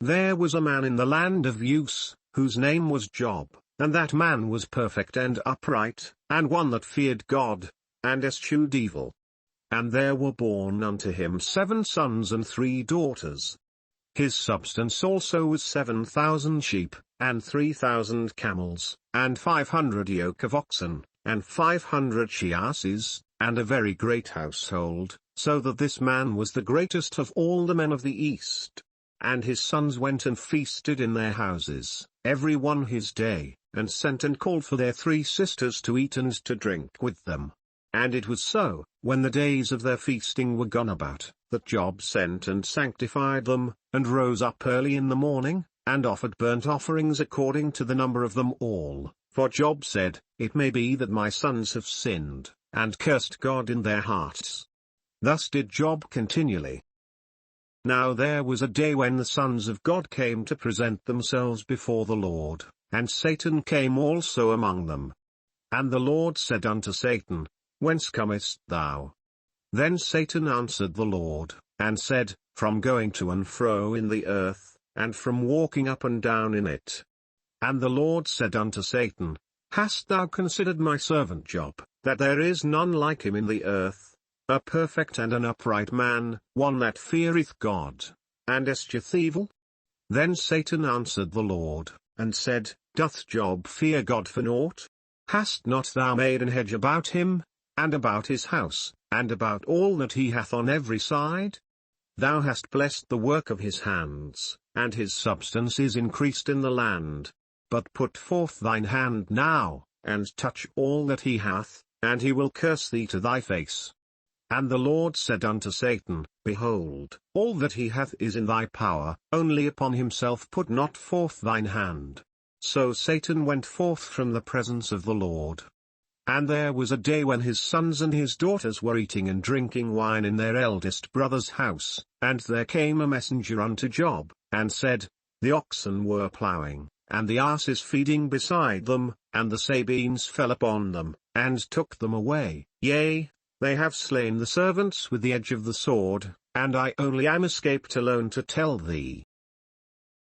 There was a man in the land of Uz, whose name was Job, and that man was perfect and upright, and one that feared God, and eschewed evil. And there were born unto him 7 sons and 3 daughters. His substance also was 7,000 sheep, and 3,000 camels, and 500 yoke of oxen, and 500 she-asses, and a very great household, so that this man was the greatest of all the men of the east. And his sons went and feasted in their houses, every one his day, and sent and called for their 3 sisters to eat and to drink with them. And it was so, when the days of their feasting were gone about, that Job sent and sanctified them, and rose up early in the morning, and offered burnt offerings according to the number of them all. For Job said, It may be that my sons have sinned, and cursed God in their hearts. Thus did Job continually. Now there was a day when the sons of God came to present themselves before the Lord, and Satan came also among them. And the Lord said unto Satan, Whence comest thou? Then Satan answered the Lord, and said, From going to and fro in the earth, and from walking up and down in it. And the Lord said unto Satan, Hast thou considered my servant Job, that there is none like him in the earth, a perfect and an upright man, one that feareth God, and escheweth evil? Then Satan answered the Lord, and said, Doth Job fear God for naught? Hast not thou made an hedge about him, and about his house, and about all that he hath on every side? Thou hast blessed the work of his hands, and his substance is increased in the land. But put forth thine hand now, and touch all that he hath, and he will curse thee to thy face. And the Lord said unto Satan, Behold, all that he hath is in thy power, only upon himself put not forth thine hand. So Satan went forth from the presence of the Lord. And there was a day when his sons and his daughters were eating and drinking wine in their eldest brother's house, and there came a messenger unto Job, and said, The oxen were plowing, and the asses feeding beside them, and the Sabines fell upon them, and took them away. Yea, they have slain the servants with the edge of the sword, and I only am escaped alone to tell thee.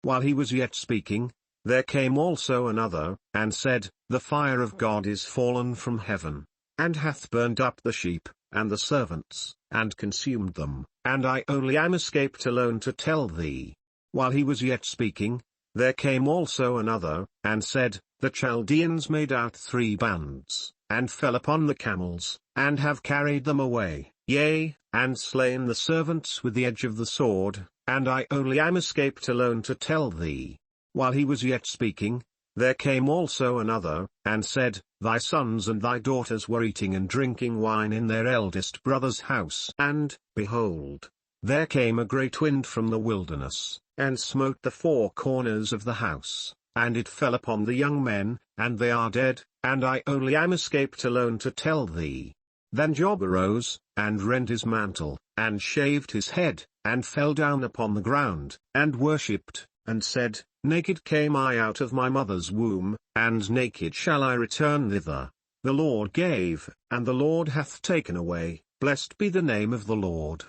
While he was yet speaking, there came also another, and said, The fire of God is fallen from heaven, and hath burned up the sheep, and the servants, and consumed them, and I only am escaped alone to tell thee. While he was yet speaking, there came also another, and said, The Chaldeans made out 3 bands, and fell upon the camels, and have carried them away, yea, and slain the servants with the edge of the sword, and I only am escaped alone to tell thee. While he was yet speaking, there came also another, and said, Thy sons and thy daughters were eating and drinking wine in their eldest brother's house. And, behold, there came a great wind from the wilderness, and smote the 4 corners of the house, and it fell upon the young men, and they are dead, and I only am escaped alone to tell thee. Then Job arose, and rent his mantle, and shaved his head, and fell down upon the ground, and worshipped, and said, Naked came I out of my mother's womb, and naked shall I return thither. The Lord gave, and the Lord hath taken away, blessed be the name of the Lord.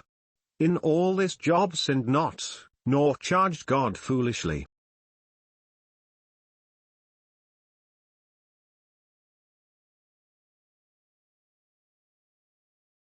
In all this Job sinned not, nor charged God foolishly.